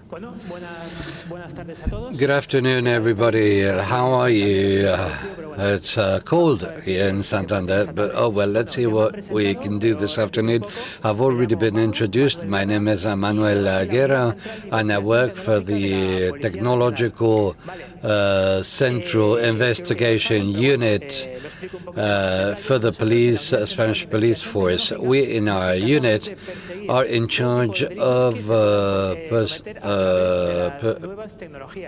Good afternoon, everybody. How are you? It's cold here in Santander, but oh well, let's see what we can do this afternoon. I've already been introduced. My name is Manuel Guerra, and I work for the Technological Central Investigation Unit for the police, Spanish police force. We, in our unit, are in charge of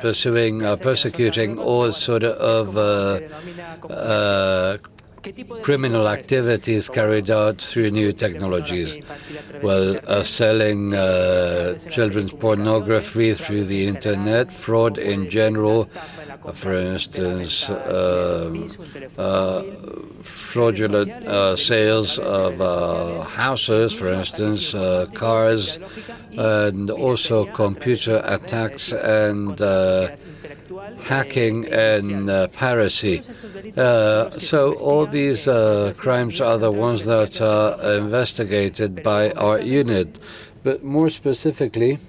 persecuting all sort of criminal activities carried out through new technologies. Well, selling children's pornography through the internet, fraud in general, for instance, fraudulent sales of houses, for instance, cars, and also computer attacks and hacking and piracy. So all these crimes are the ones that are investigated by our unit. But more specifically,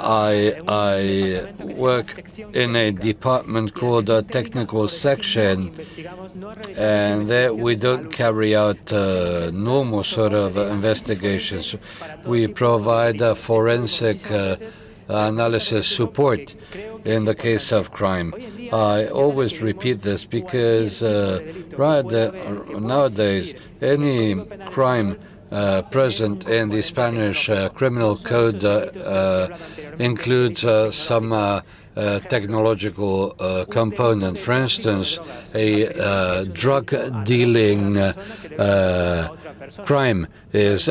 I work in a department called a technical section, and there we don't carry out normal sort of investigations. We provide forensic analysis support in the case of crime. I always repeat this because nowadays any crime present in the Spanish criminal code includes some technological component. For instance, a drug dealing crime is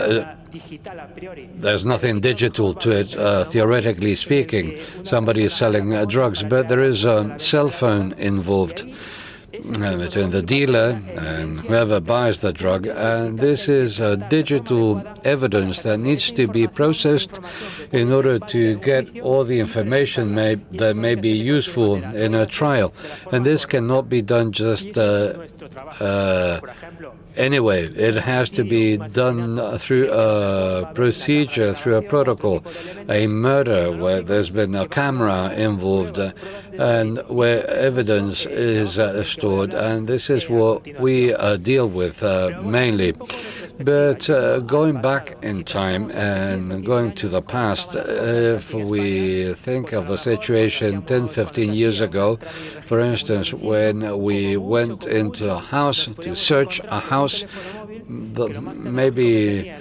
there's nothing digital to it, theoretically speaking. Somebody is selling drugs, but there is a cell phone involved between the dealer and whoever buys the drug, and this is digital evidence that needs to be processed in order to get all the information that may be useful in a trial. And this cannot be done just anyway. It has to be done through a procedure, through a protocol. A murder where there's been a camera involved and where evidence is stored, and this is what we deal with mainly. But going back in time and going to the past, if we think of the situation 10, 15 years ago, for instance, when we went into a house to search a house, maybe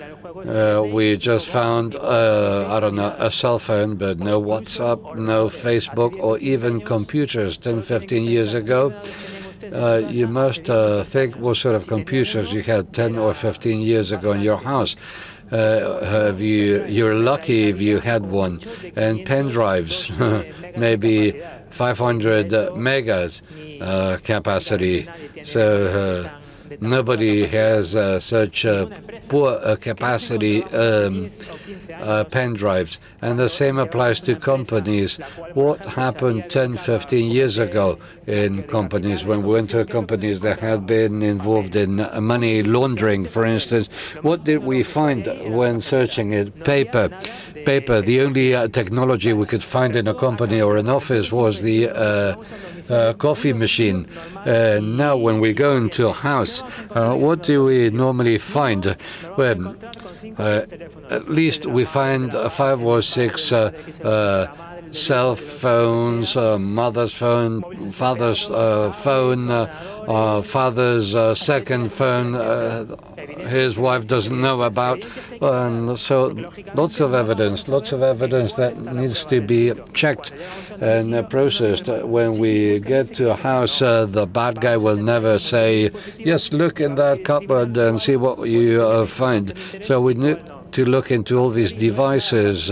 we just found, I don't know, a cell phone, but no WhatsApp, no Facebook, or even computers 10, 15 years ago. You must think what sort of computers you had 10 or 15 years ago in your house. You're lucky if you had one. And pen drives, maybe 500 megas capacity. So nobody has such poor capacity pen drives. And the same applies to companies. What happened 10, 15 years ago in companies when we went to companies that had been involved in money laundering, for instance? What did we find when searching it? Paper. The only technology we could find in a company or an office was the coffee machine. Now when we go into a house, what do we normally find? Well, at least we find 5 or 6 cell phones, mother's phone, father's phone, father's second phone, his wife doesn't know about. So lots of evidence that needs to be checked and processed. When we get to a house, the bad guy will never say, yes, look in that cupboard and see what you find. So we need to look into all these devices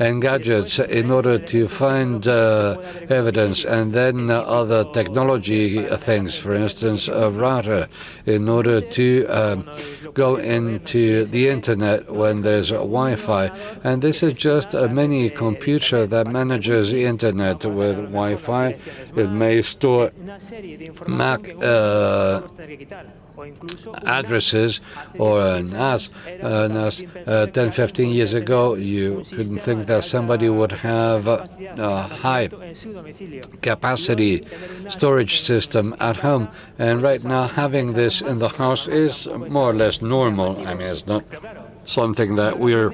and gadgets in order to find evidence, and then other technology things, for instance, a router, in order to go into the internet when there's Wi-Fi. And this is just a mini computer that manages the internet with Wi-Fi. It may store MAC addresses or an NAS. 10, 15 years ago, you couldn't think that somebody would have a high capacity storage system at home. And right now, having this in the house is more or less normal. I mean, it's not something that we're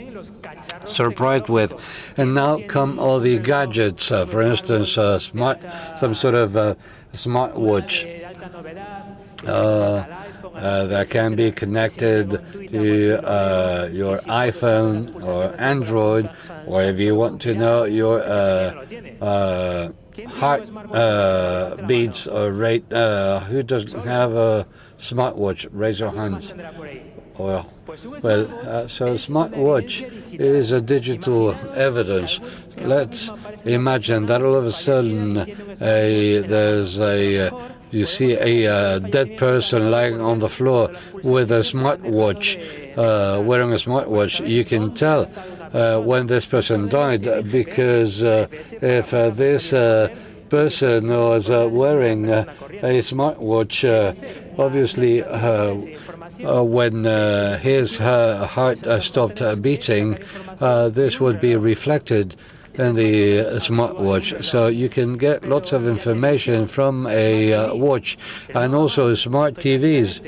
surprised with. And now come all the gadgets, for instance, some sort of smartwatch that can be connected to your iPhone or Android, or if you want to know your heart beats or rate. Who doesn't have a smartwatch? Raise your hands. Well, so smartwatch is a digital evidence. Let's imagine that all of a sudden you see a dead person lying on the floor with a smartwatch, wearing a smartwatch. You can tell when this person died, because if this person was wearing a smartwatch, obviously when her heart stopped beating, this would be reflected in the smartwatch. So you can get lots of information from a watch, and also smart TVs.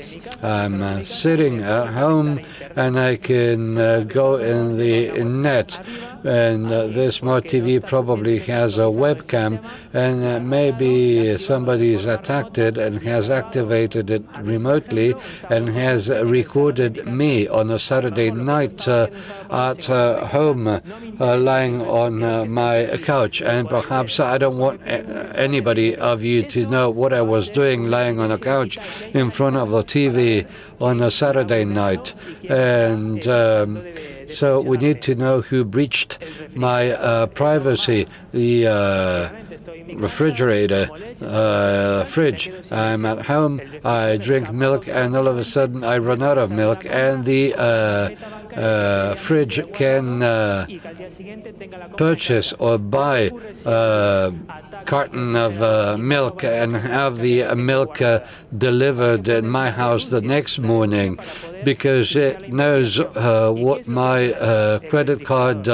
I'm sitting at home and I can go in the net, and this smart TV probably has a webcam, and maybe somebody's attacked it and has activated it remotely and has recorded me on a Saturday night at home, lying on my couch. And perhaps I don't want anybody of you to know what I was doing lying on a couch in front of the TV on a Saturday night. And so we need to know who breached my privacy. The refrigerator, fridge. I'm at home, I drink milk, and all of a sudden I run out of milk, and the fridge can purchase or buy a carton of milk and have the milk delivered in my house the next morning, because it knows what my credit card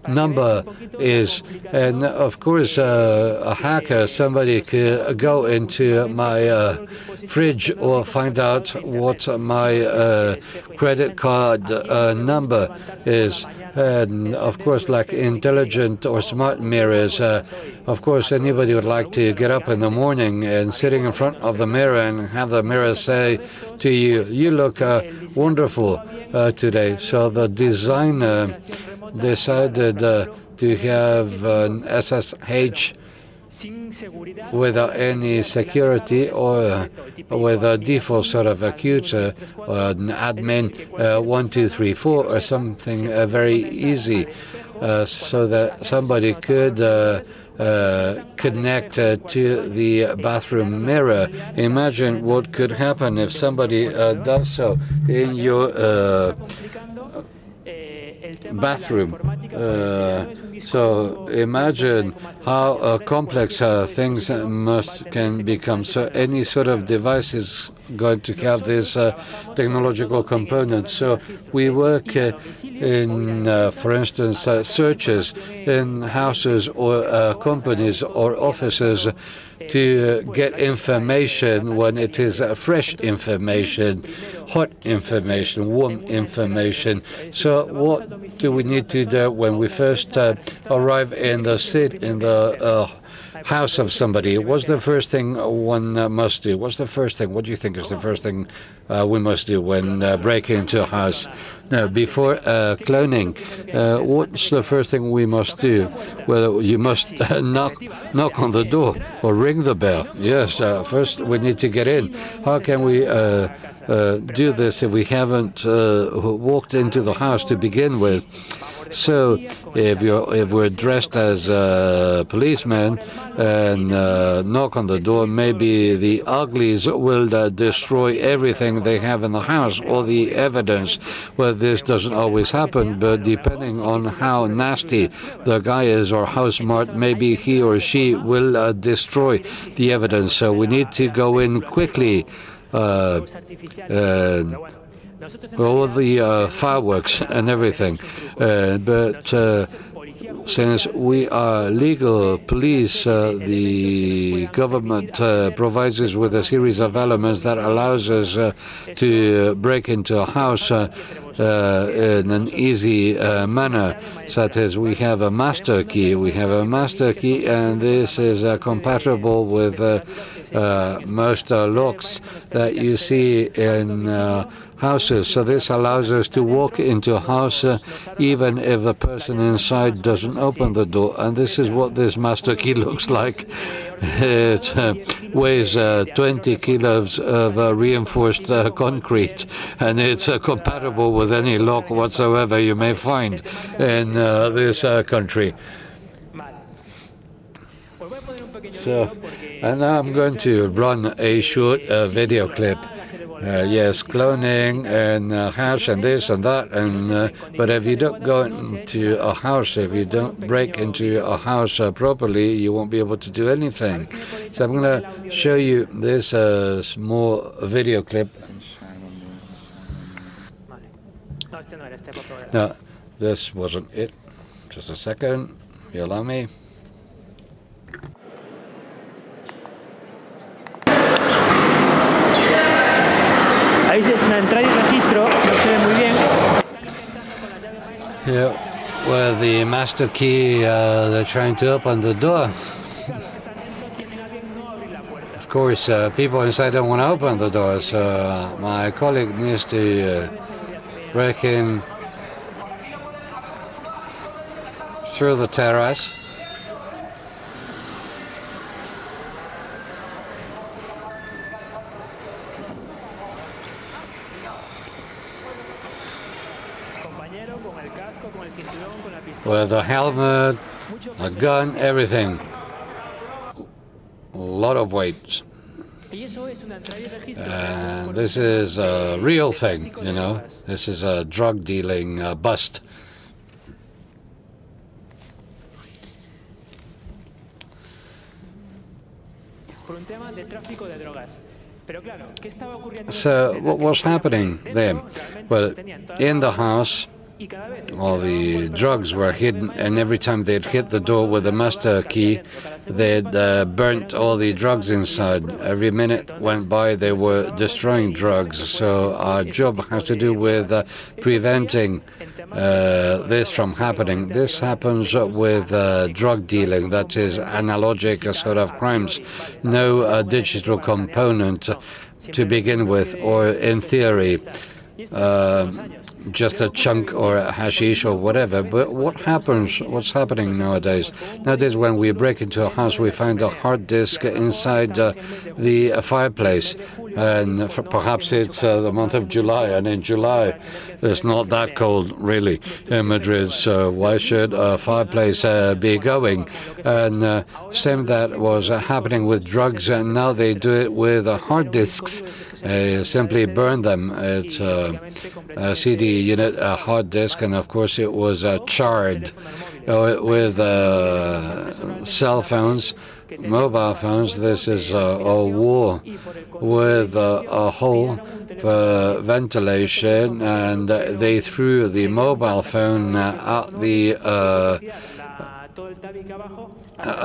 number is. And of course, a hacker, somebody could go into my fridge or find out what my credit card number is. And of course, like intelligent or smart mirrors, of course, anybody would like to get up in the morning and sitting in front of the mirror and have the mirror say to you, "You look wonderful today." So the designer decided to have an SSH without any security, or with a default sort of accuser, or an admin 1234 or something very easy, so that somebody could connect to the bathroom mirror. Imagine what could happen if somebody does so in your bathroom. So imagine how complex things can become. So any sort of device is going to have this technological component. So we work in, for instance, searches in houses or companies or offices to get information when it is fresh information, hot information, warm information. So what do we need to do when we first arrive in the house of somebody, what's the first thing one must do? What's the first thing? What do you think is the first thing we must do when breaking into a house? Now, before cloning, what's the first thing we must do? Well, you must knock on the door or ring the bell. Yes, first we need to get in. How can we do this if we haven't walked into the house to begin with? So if we're dressed as policemen and knock on the door, maybe the uglies will destroy everything they have in the house, all the evidence. Well, this doesn't always happen, but depending on how nasty the guy is or how smart, maybe he or she will destroy the evidence. So we need to go in quickly. All the fireworks and everything. But since we are legal police, the government provides us with a series of elements that allows us to break into a house in an easy manner, such as we have a master key. We have a master key, and this is compatible with most locks that you see in houses. So this allows us to walk into a house even if the person inside doesn't open the door. And this is what this master key looks like. It weighs 20 kilos of reinforced concrete, and it's compatible with any lock whatsoever you may find in this country. So, and now I'm going to run a short video clip. Yes, cloning and house and this and that, and but if you don't go into a house, if you don't break into a house properly, you won't be able to do anything. So I'm going to show you this small video clip. No, this wasn't it. Just a second. You allow me? Ahí es una entrada y registro, no se ve muy bien. Yeah, well, the master key, they're trying to open the door. Of course, people inside don't want to open the door, so my colleague needs to break in through the terrace. With a helmet, a gun, everything. A lot of weight. And this is a real thing, you know. This is a drug dealing bust. So what was happening there? Well, in the house, all the drugs were hidden, and every time they'd hit the door with the master key, they'd burnt all the drugs inside. Every minute went by, they were destroying drugs. So our job has to do with preventing this from happening. This happens with drug dealing, that is analogic sort of crimes. No digital component to begin with, or in theory, just a chunk or a hashish or whatever. But what's happening nowadays? Nowadays, when we break into a house, we find a hard disk inside the fireplace. And perhaps it's the month of July, and in July, it's not that cold, really, in Madrid. So why should a fireplace be going? And same that was happening with drugs, and now they do it with hard disks. Simply burn them. It's a CD unit, a hard disk, and of course it was charred with cell phones, mobile phones. This is a wall with a hole for ventilation, and they threw the mobile phone out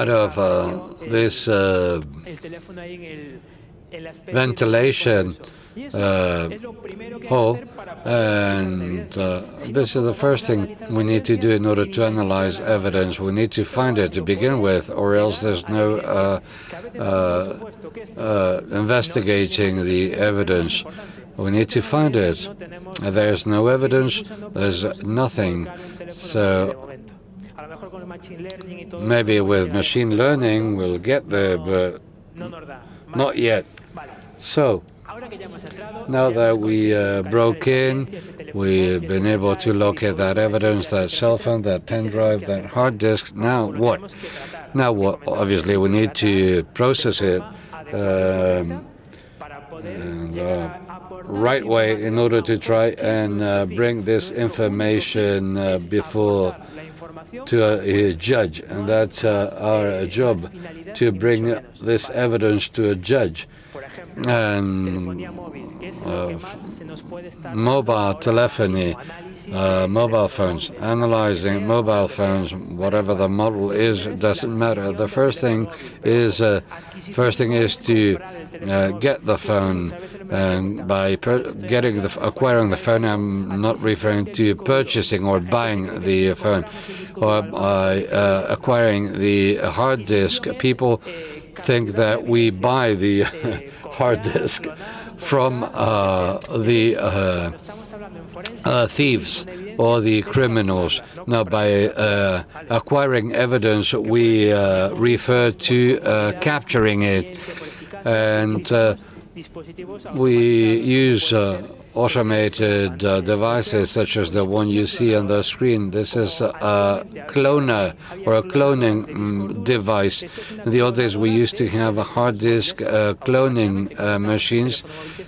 of this ventilation hole, And this is the first thing we need to do in order to analyze evidence. We need to find it to begin with, or else there's no investigating the evidence. We need to find it. There's no evidence, there's nothing. So maybe with machine learning we'll get there, but not yet. So now that we broke in, we've been able to locate that evidence, that cell phone, that pen drive, that hard disk. Now what? Now what? Obviously, we need to process it in the right way in order to try and bring this information before to a judge. And that's our job, to bring this evidence to a judge. And mobile telephony, mobile phones, analyzing mobile phones, whatever the model is, it doesn't matter. The first thing is to get the phone, and by acquiring the phone, I'm not referring to purchasing or buying the phone, or by acquiring the hard disk. People think that we buy the hard disk from the thieves or the criminals. Now, by acquiring evidence, we refer to capturing it, and we use automated devices such as the one you see on the screen. This is a cloner or a cloning device. In the old days, we used to have a hard disk cloning machines,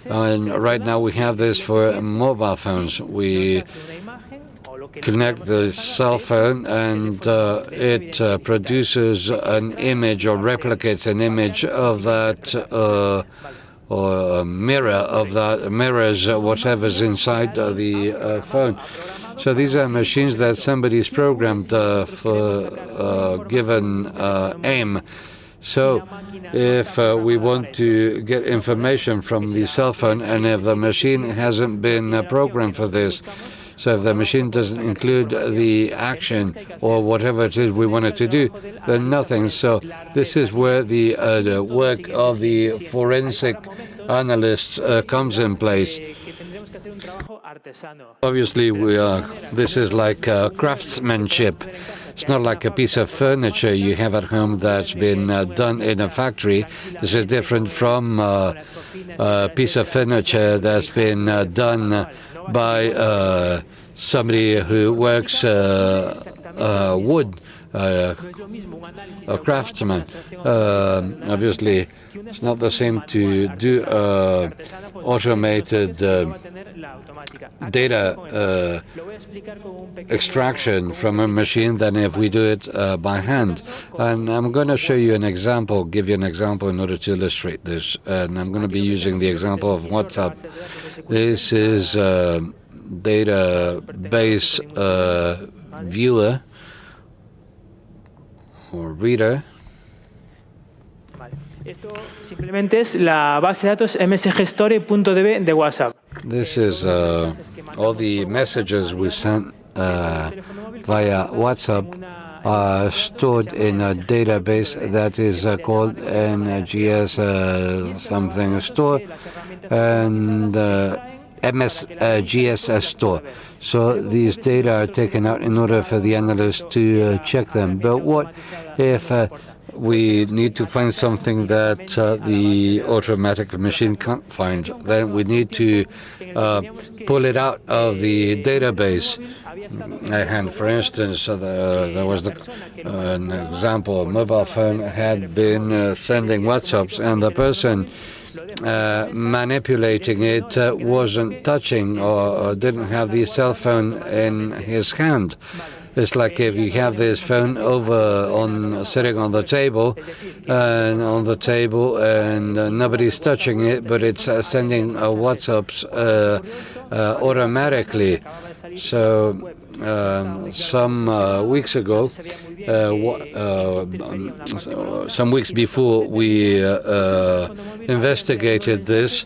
and right now we have this for mobile phones. We connect the cell phone, and it produces an image or replicates an image of that or a mirror of that, mirrors whatever's inside the phone. So these are machines that somebody's programmed for a given aim. So if we want to get information from the cell phone, and if the machine hasn't been programmed for this, so if the machine doesn't include the action or whatever it is we want it to do, then nothing. So this is where the work of the forensic analysts comes in place. Obviously, this is like craftsmanship. It's not like a piece of furniture you have at home that's been done in a factory. This is different from a piece of furniture that's been done by somebody who works wood, a craftsman. Obviously, it's not the same to do automated data extraction from a machine than if we do it by hand. And I'm going to show you an example, give you an example in order to illustrate this. And I'm going to be using the example of WhatsApp. This is a database viewer or reader. Esto simplemente es la base de datos msgstory.db de WhatsApp. This is all the messages we sent via WhatsApp are stored in a database that is called NGS something store and MSGS store. So these data are taken out in order for the analyst to check them. But what if we need to find something that the automatic machine can't find? Then we need to pull it out of the database. And for instance, there was an example: a mobile phone had been sending WhatsApps, and the person manipulating it wasn't touching or didn't have the cell phone in his hand. It's like if you have this phone sitting on the table, and nobody's touching it, but it's sending WhatsApps automatically. So some weeks ago, some weeks before we investigated this,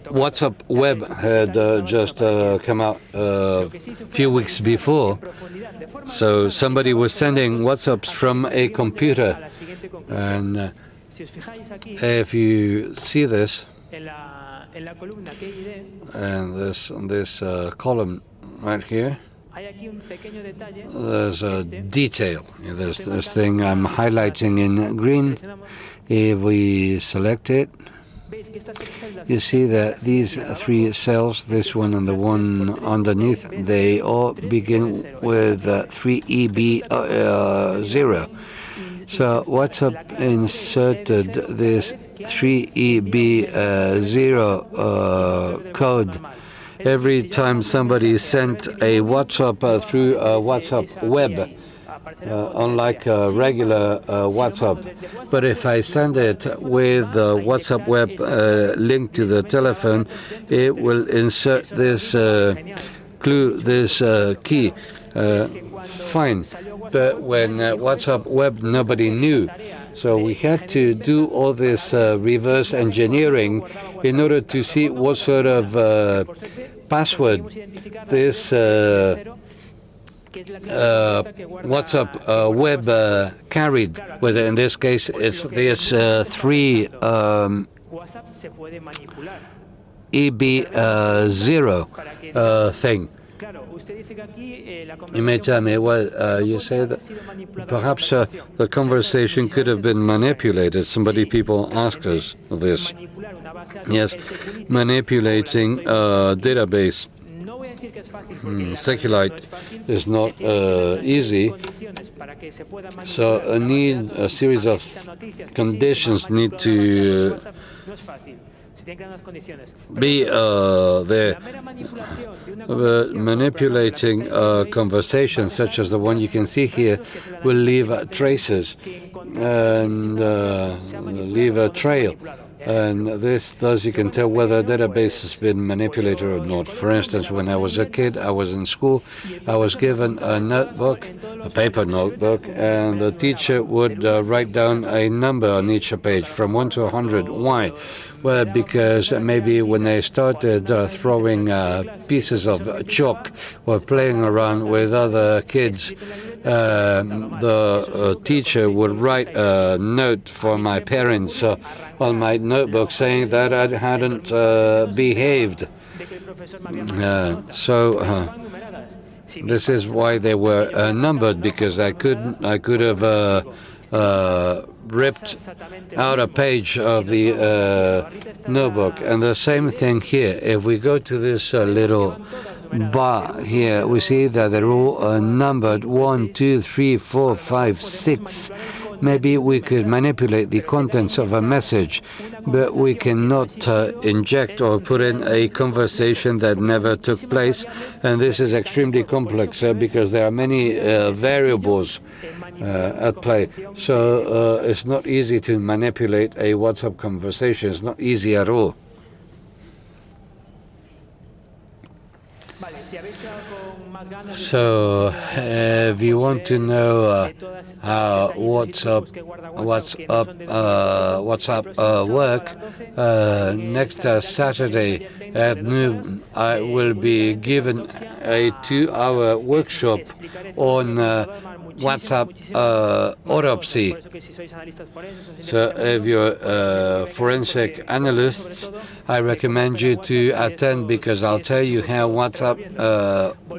WhatsApp Web had just come out a few weeks before. So somebody was sending WhatsApps from a computer. And if you see this, and this column right here, there's a detail. There's this thing I'm highlighting in green. If we select it, you see that these three cells, this one and the one underneath, they all begin with 3EB0. So WhatsApp inserted this 3EB0 code every time somebody sent a WhatsApp through WhatsApp Web, unlike regular WhatsApp. But if I send it with WhatsApp Web linked to the telephone, it will insert this clue, this key. Fine. But when WhatsApp Web, nobody knew. So we had to do all this reverse engineering in order to see what sort of password this WhatsApp Web carried. Whether in this case it's this 3 EB0 thing. You may tell me, well, you say that perhaps the conversation could have been manipulated. People ask us this. Yes, manipulating a database. Seculite is not easy. So a series of conditions need to be there. Manipulating conversations such as the one you can see here will leave traces and leave a trail. And this, thus you can tell whether a database has been manipulated or not. For instance, when I was a kid, I was in school, I was given a notebook, a paper notebook, and the teacher would write down a number on each page from 1 to 100. Why? Well, because maybe when they started throwing pieces of chalk or playing around with other kids, the teacher would write a note for my parents on my notebook saying that I hadn't behaved. This is why they were numbered, because I could have ripped out a page of the notebook. And the same thing here. If we go to this little bar here, we see that they're all numbered 1, 2, 3, 4, 5, 6. Maybe we could manipulate the contents of a message, but we cannot inject or put in a conversation that never took place. And this is extremely complex because there are many variables at play. So it's not easy to manipulate a WhatsApp conversation. It's not easy at all. So if you want to know how WhatsApp work, next Saturday at noon, I will be given a 2-hour workshop on WhatsApp autopsy. So if you're forensic analysts, I recommend you to attend, because I'll tell you how WhatsApp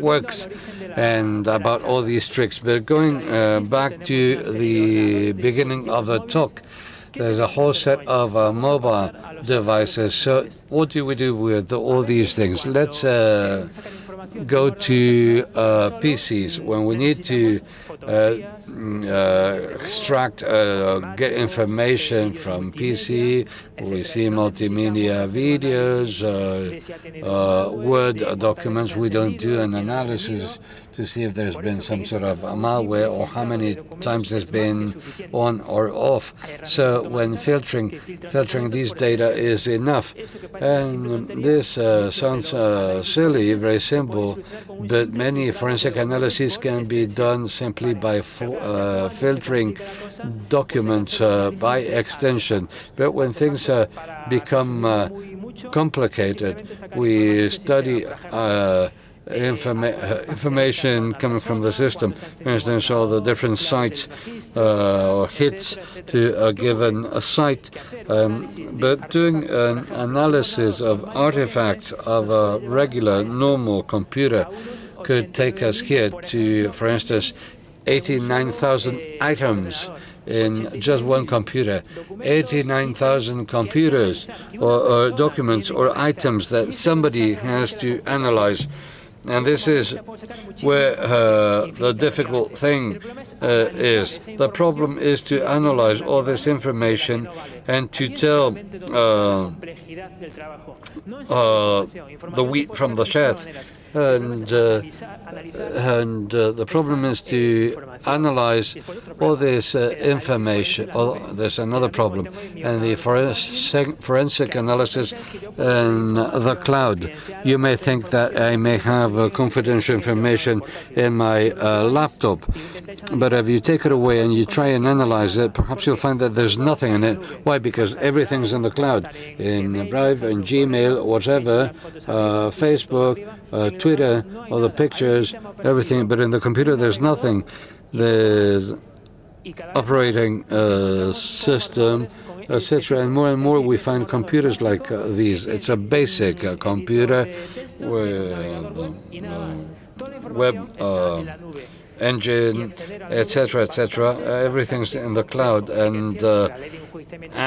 works and about all these tricks. But going back to the beginning of the talk, there's a whole set of mobile devices. So what do we do with all these things? Let's go to PCs. When we need to extract, get information from PC, we see multimedia videos, Word documents. We don't do an analysis to see if there's been some sort of malware or how many times there's been on or off. So when filtering these data is enough. And this sounds silly, very simple, but many forensic analyses can be done simply by filtering documents by extension. But when things become complicated, we study information coming from the system. For instance, all the different sites or hits to a given site. But doing an analysis of artifacts of a regular, normal computer could take us here to, for instance, 89,000 items in just one computer. 89,000 computers or documents or items that somebody has to analyze. And this is where the difficult thing is. The problem is to analyze all this information and to tell the wheat from the chaff. And the problem is to analyze all this information. There's another problem, and the forensic analysis in the cloud. You may think that I may have confidential information in my laptop, but if you take it away and you try and analyze it, perhaps you'll find that there's nothing in it. Why? Because everything's in the cloud, in Drive, in Gmail, whatever, Facebook, Twitter, all the pictures, everything. But in the computer, there's nothing. There's operating system, etc. And more we find computers like these. It's a basic computer with web engine, etc., etc. Everything's in the cloud, and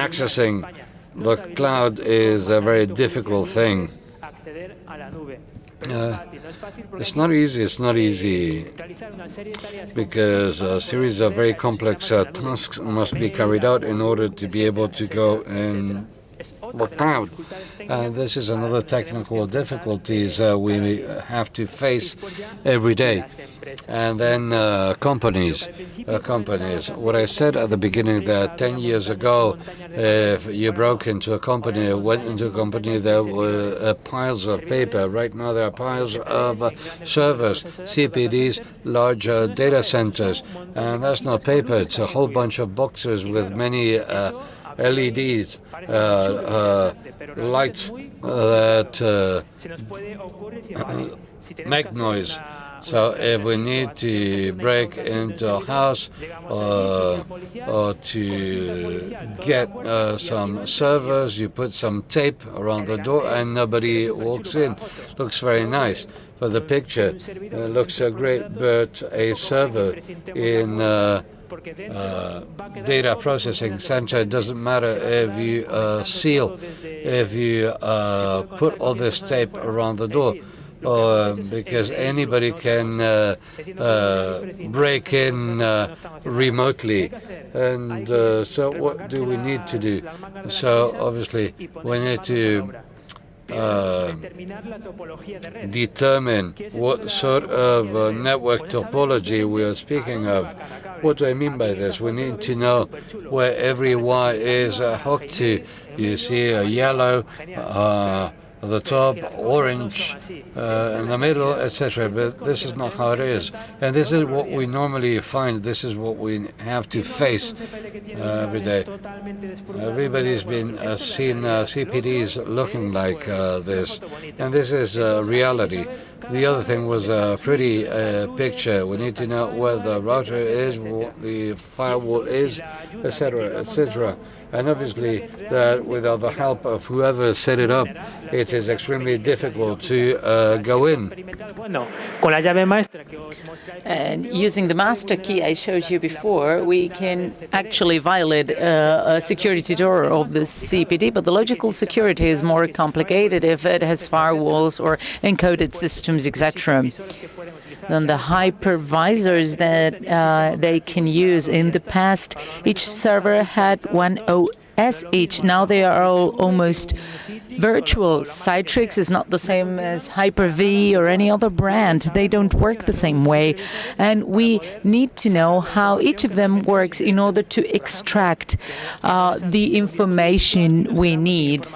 accessing the cloud is a very difficult thing. It's not easy. It's not easy because a series of very complex tasks must be carried out in order to be able to go in the cloud. This is another technical difficulties we have to face every day. And then companies. What I said at the beginning, that 10 years ago, if you broke into a company, went into a company, there were piles of paper. Right now there are piles of servers, CPDs, large data centers. And that's not paper, it's a whole bunch of boxes with many LEDs, lights that make noise. So if we need to break into a house or to get some servers, you put some tape around the door and nobody walks in. Looks very nice for the picture. Looks great, but a server in data processing center, it doesn't matter if you seal, if you put all this tape around the door, because anybody can break in remotely. And so what do we need to do? So obviously we need to determine what sort of network topology we are speaking of. What do I mean by this? We need to know where every wire is hooked to. You see a yellow at the top, orange in the middle, etc. But this is not how it is. And this is what we normally find. This is what we have to face every day. Everybody's been seen CPDs looking like this. And this is reality. The other thing was a pretty picture. We need to know where the router is, what the firewall is, etc., etc. And obviously, that without the help of whoever set it up, it is extremely difficult to go in. And using the master key I showed you before, we can actually violate a security door of the CPD, but the logical security is more complicated if it has firewalls or encoded systems, etc. Then the hypervisors that they can use. In the past, each server had one OS each. Now they are all almost virtual. Citrix is not the same as Hyper-V or any other brand. They don't work the same way. And we need to know how each of them works in order to extract the information we need.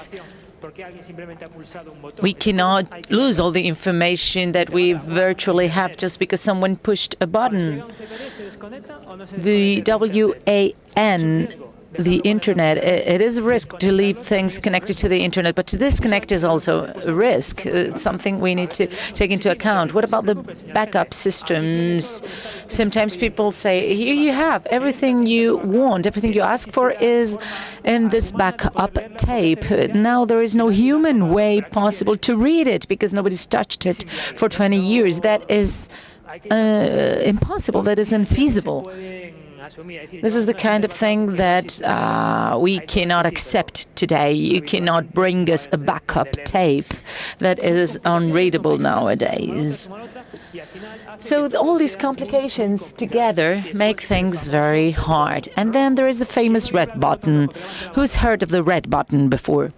We cannot lose all the information that we virtually have just because someone pushed a button. The WAN, the internet, it is a risk to leave things connected to the internet, but to disconnect is also a risk. It's something we need to take into account. What about the backup systems? Sometimes people say, here you have everything you want, everything you ask for is in this backup tape. Now there is no human way possible to read it because nobody's touched it for 20 years. That is impossible, that is unfeasible. This is the kind of thing that we cannot accept today. You cannot bring us a backup tape that is unreadable nowadays. So all these complications together make things very hard. And then there is the famous red button. Who's heard of the red button before?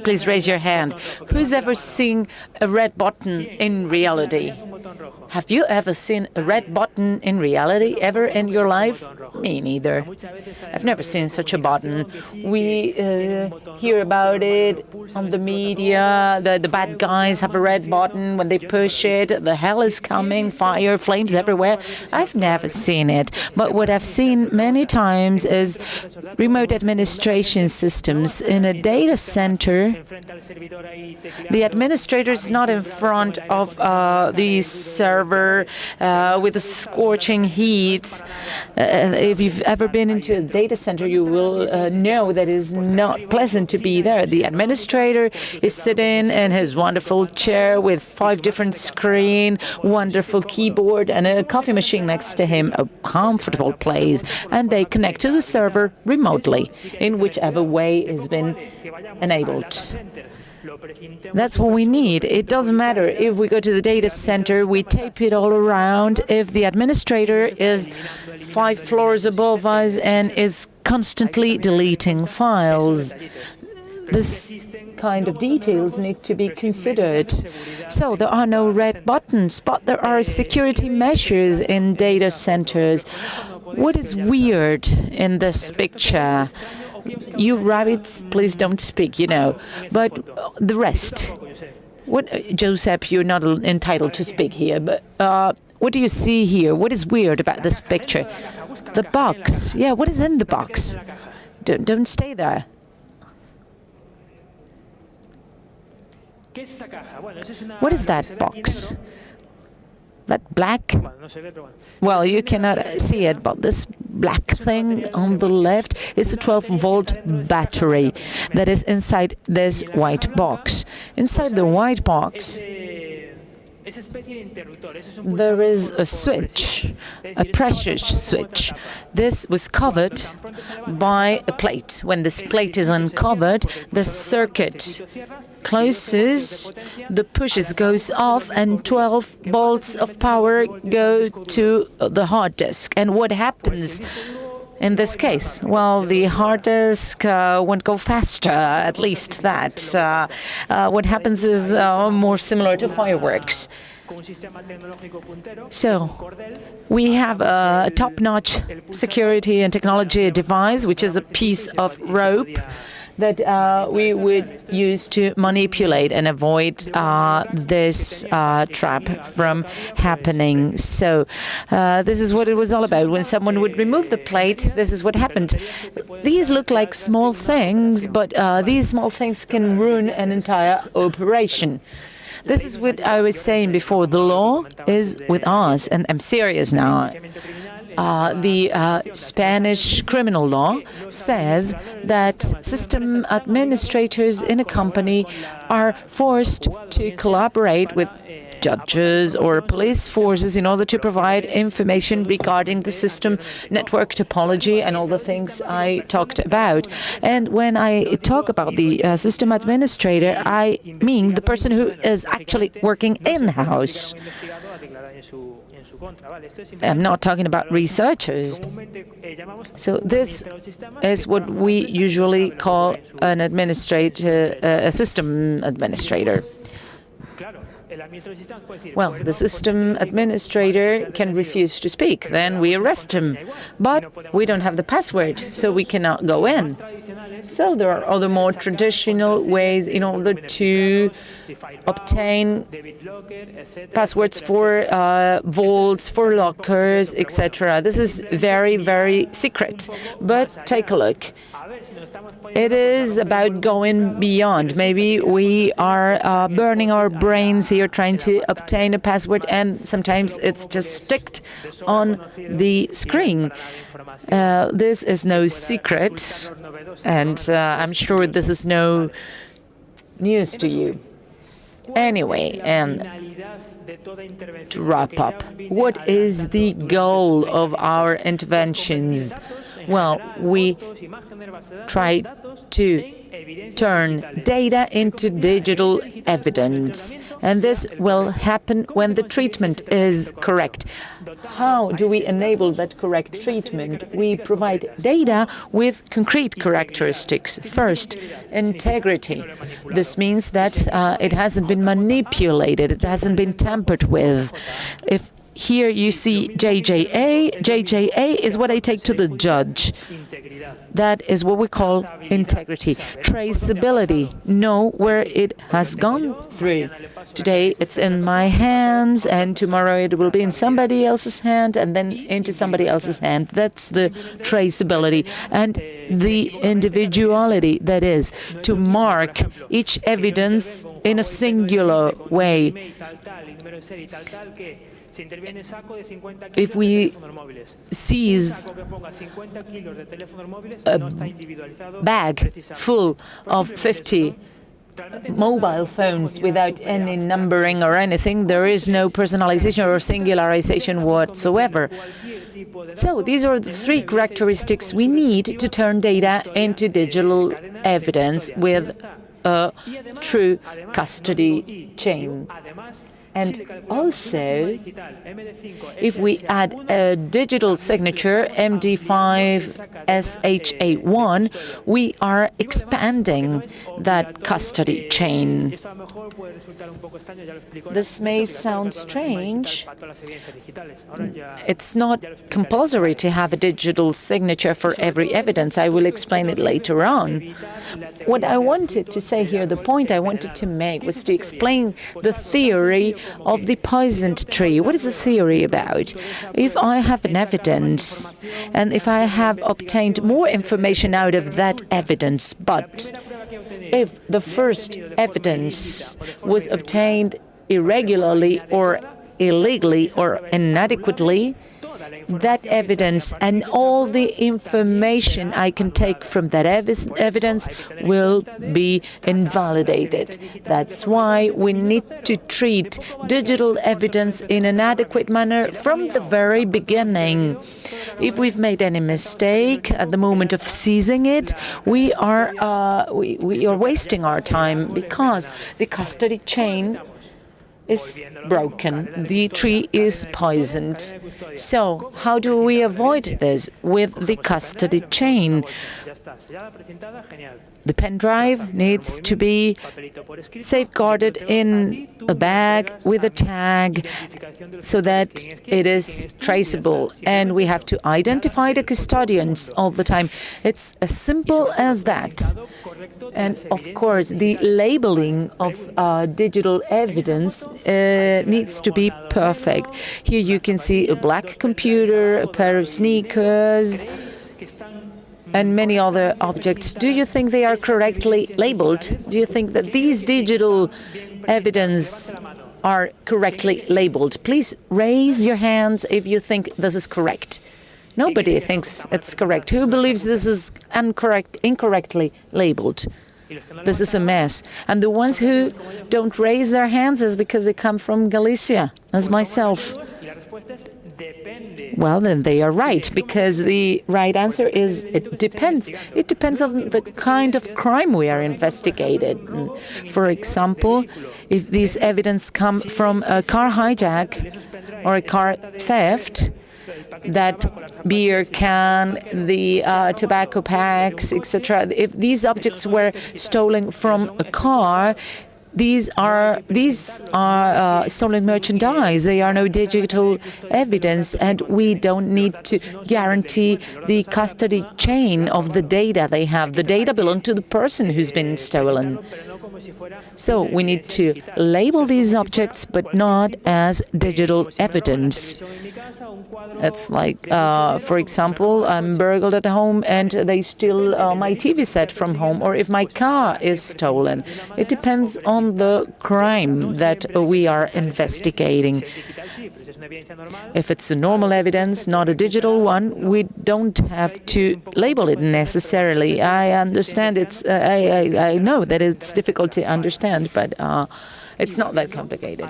Please raise your hand. Who's ever seen a red button in reality? Have you ever seen a red button in reality ever in your life? Me neither. I've never seen such a button. We hear about it on the media. The bad guys have a red button. When they push it, the hell is coming, fire, flames everywhere. I've never seen it. But what I've seen many times is remote administration systems in a data center. The administrator is not in front of the server with a scorching heat. If you've ever been into a data center, you will know that it is not pleasant to be there. The administrator is sitting in his wonderful chair with 5 different screens, wonderful keyboard, and a coffee machine next to him, a comfortable place, and they connect to the server remotely in whichever way has been enabled. That's what we need. It doesn't matter if we go to the data center, we tape it all around. If the administrator is 5 floors above us and is constantly deleting files, this kind of details need to be considered. So there are no red buttons, but there are security measures in data centers. What is weird in this picture? You rabbits, please don't speak, but the rest. What, Josep, you're not entitled to speak here, but what do you see here? What is weird about this picture? The box. Yeah, what is in the box? Don't stay there. What is that box? That black? Well, you cannot see it, but this black thing on the left is a 12-volt battery that is inside this white box. Inside the white box, there is a switch, a pressure switch. This was covered by a plate. When this plate is uncovered, the circuit closes, the pushes goes off, and 12 volts of power go to the hard disk. And what happens in this case? Well, the hard disk won't go faster, at least that. What happens is more similar to fireworks. So we have a top-notch security and technology device, which is a piece of rope that we would use to manipulate and avoid this trap from happening. So this is what it was all about. When someone would remove the plate, this is what happened. These look like small things, but these small things can ruin an entire operation. This is what I was saying before. The law is with us, and I'm serious now. The Spanish criminal law says that system administrators in a company are forced to collaborate with judges or police forces in order to provide information regarding the system network topology and all the things I talked about. And when I talk about the system administrator, I mean the person who is actually working in-house. I'm not talking about researchers. So this is what we usually call an administrator, a system administrator. Well, the system administrator can refuse to speak. Then we arrest him. But we don't have the password, so we cannot go in. So there are other more traditional ways in order to obtain passwords for vaults, for lockers, etc. This is very, very secret. But take a look. It is about going beyond. Maybe we are burning our brains here trying to obtain a password, and sometimes it's just sticked on the screen. This is no secret, and I'm sure this is no news to you. Anyway, and to wrap up, what is the goal of our interventions? Well, we try to turn data into digital evidence, and this will happen when the treatment is correct. How do we enable that correct treatment? We provide data with concrete characteristics. First, integrity. This means that it hasn't been manipulated, it hasn't been tampered with. If here you see JJA. JJA is what I take to the judge. That is what we call integrity. Traceability. Know where it has gone through. Today it's in my hands, and tomorrow it will be in somebody else's hand, and then into somebody else's hand. That's the traceability. And the individuality, that is, to mark each evidence in a singular way. If we seize a bag full of 50 mobile phones without any numbering or anything, there is no personalization or singularization whatsoever. So these are the three characteristics we need to turn data into digital evidence with a true custody chain. And also, if we add a digital signature, MD5SHA1, we are expanding that custody chain. This may sound strange. It's not compulsory to have a digital signature for every evidence. I will explain it later on. What I wanted to say here, the point I wanted to make, was to explain the theory of the poisoned tree. What is the theory about? If I have an evidence, and if I have obtained more information out of that evidence, but if the first evidence was obtained irregularly or illegally or inadequately, that evidence and all the information I can take from that evidence will be invalidated. That's why we need to treat digital evidence in an adequate manner from the very beginning. If we've made any mistake at the moment of seizing it, we are wasting our time, because the custody chain is broken, the tree is poisoned. So how do we avoid this with the custody chain? The pen drive needs to be safeguarded in a bag with a tag so that it is traceable, and we have to identify the custodians all the time. It's as simple as that. And of course, the labeling of digital evidence needs to be perfect. Here you can see a black computer, a pair of sneakers, and many other objects. Do you think they are correctly labeled? Do you think that these digital evidence are correctly labeled? Please raise your hands if you think this is correct. Nobody thinks it's correct. Who believes this is incorrectly labeled? This is a mess. And the ones who don't raise their hands is because they come from Galicia, as myself. Well, then they are right, because the right answer is it depends. It depends on the kind of crime we are investigating. For example, if these evidence come from a car hijack or a car theft, that beer can, the tobacco packs, etc. If these objects were stolen from a car, these are stolen merchandise. They are no digital evidence, and we don't need to guarantee the custody chain of the data they have. The data belong to the person who's been stolen. So we need to label these objects, but not as digital evidence. It's like, for example, I'm burgled at home and they steal my TV set from home, or if my car is stolen. It depends on the crime that we are investigating. If it's a normal evidence, not a digital one, we don't have to label it necessarily. I understand I know that it's difficult to understand, but it's not that complicated.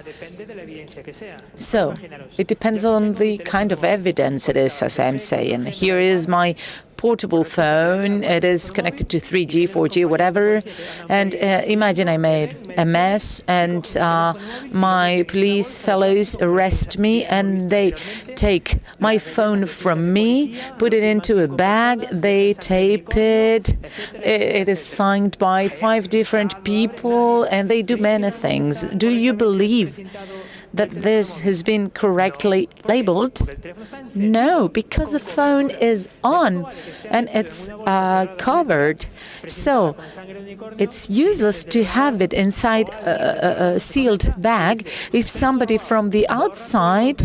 So it depends on the kind of evidence it is, as I'm saying. Here is my portable phone. It is connected to 3G, 4G, whatever. And imagine I made a mess, and my police fellows arrest me, and they take my phone from me, put it into a bag, they tape it. It is signed by 5 different people, and they do many things. Do you believe that this has been correctly labeled? No, because the phone is on and it's covered. So it's useless to have it inside a sealed bag if somebody from the outside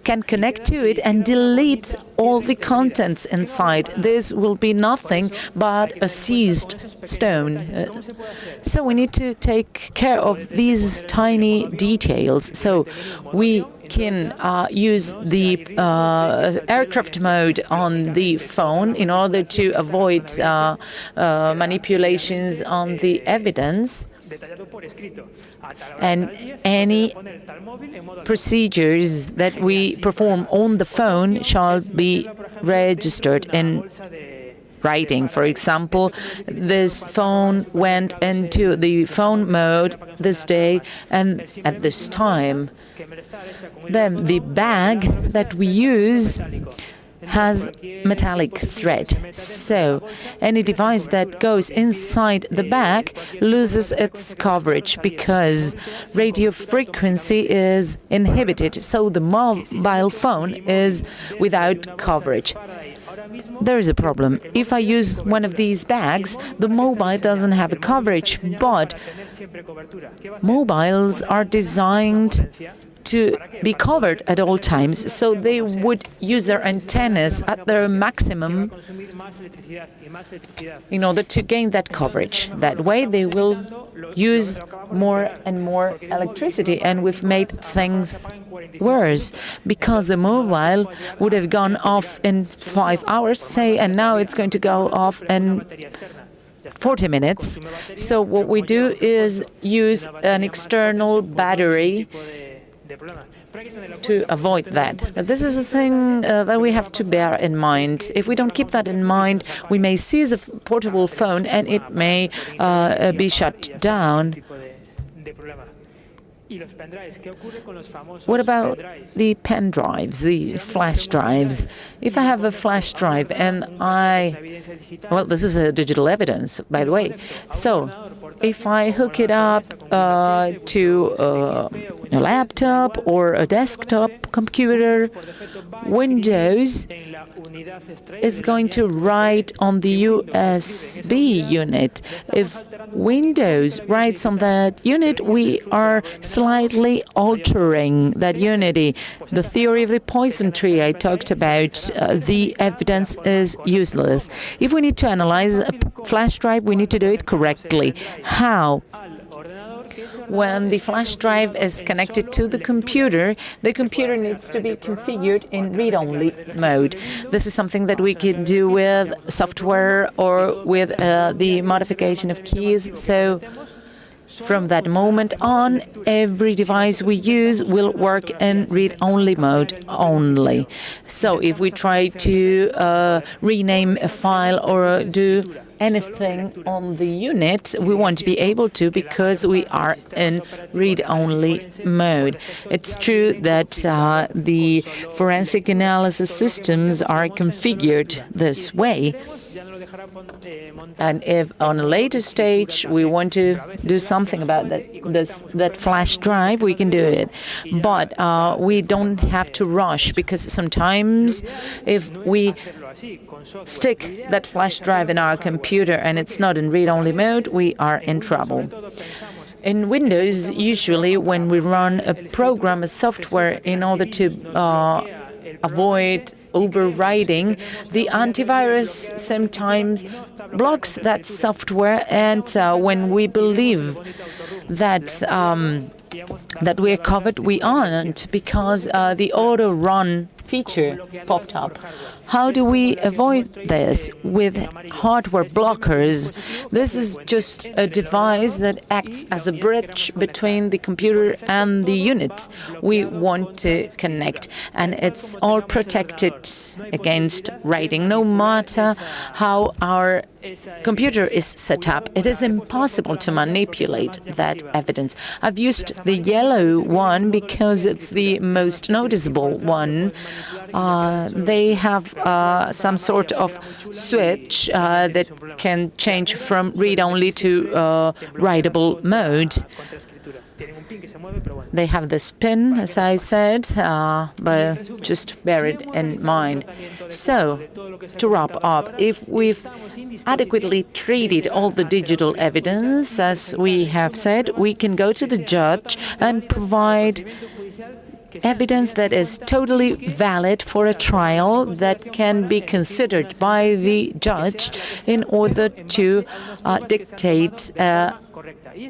can connect to it and delete all the contents inside. This will be nothing but a seized stone. So we need to take care of these tiny details. So we can use the aircraft mode on the phone in order to avoid manipulations on the evidence. And any procedures that we perform on the phone shall be registered in writing. For example, this phone went into the phone mode this day and at this time. Then the bag that we use has metallic thread, so any device that goes inside the bag loses its coverage because radio frequency is inhibited, so the mobile phone is without coverage. There is a problem. If I use one of these bags, the mobile doesn't have a coverage, but mobiles are designed to be covered at all times, so they would use their antennas at their maximum in order to gain that coverage. That way they will use more and more electricity, and we've made things worse because the mobile would have gone off in 5 hours, say, and now it's going to go off in 40 minutes. So what we do is use an external battery to avoid that. But this is a thing that we have to bear in mind. If we don't keep that in mind, we may seize a portable phone and it may be shut down. What about the pen drives, the flash drives? If I have a flash drive and well, this is a digital evidence, by the way. So if I hook it up to a laptop or a desktop computer, Windows is going to write on the USB unit. If Windows writes on that unit, we are slightly altering that unity. The theory of the poison tree I talked about, the evidence is useless. If we need to analyze a flash drive, we need to do it correctly. How? When the flash drive is connected to the computer needs to be configured in read-only mode. This is something that we can do with software or with the modification of keys. So from that moment on, every device we use will work in read-only mode only. So if we try to rename a file or do anything on the unit, we won't be able to because we are in read-only mode. It's true that the forensic analysis systems are configured this way. And if on a later stage we want to do something about that flash drive, we can do it. But we don't have to rush, because sometimes if we stick that flash drive in our computer and it's not in read-only mode, we are in trouble. In Windows, usually when we run a program, a software, in order to avoid overriding, the antivirus sometimes blocks that software, and when we believe that that we're covered, we aren't, because the auto-run feature popped up. How do we avoid this? With hardware blockers. This is just a device that acts as a bridge between the computer and the units we want to connect, and it's all protected against writing. No matter how our computer is set up, it is impossible to manipulate that evidence. I've used the yellow one because it's the most noticeable one. They have some sort of switch that can change from read-only to writable mode. They have this pin, as I said, but just bear it in mind. So, to wrap up, if we've adequately treated all the digital evidence, as we have said, we can go to the judge and provide evidence that is totally valid for a trial, that can be considered by the judge in order to dictate a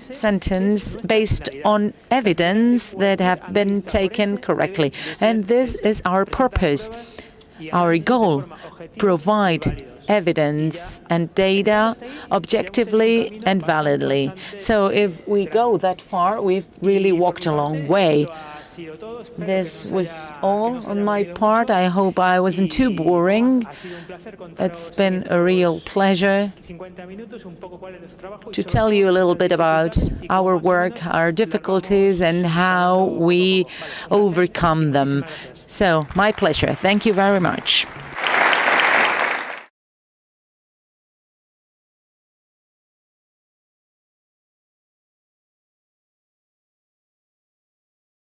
sentence based on evidence that have been taken correctly. And this is our purpose, our goal: provide evidence and data objectively and validly. So if we go that far, we've really walked a long way. This was all on my part. I hope I wasn't too boring. It's been a real pleasure to tell you a little bit about our work, our difficulties, and how we overcome them. So, my pleasure. Thank you very much.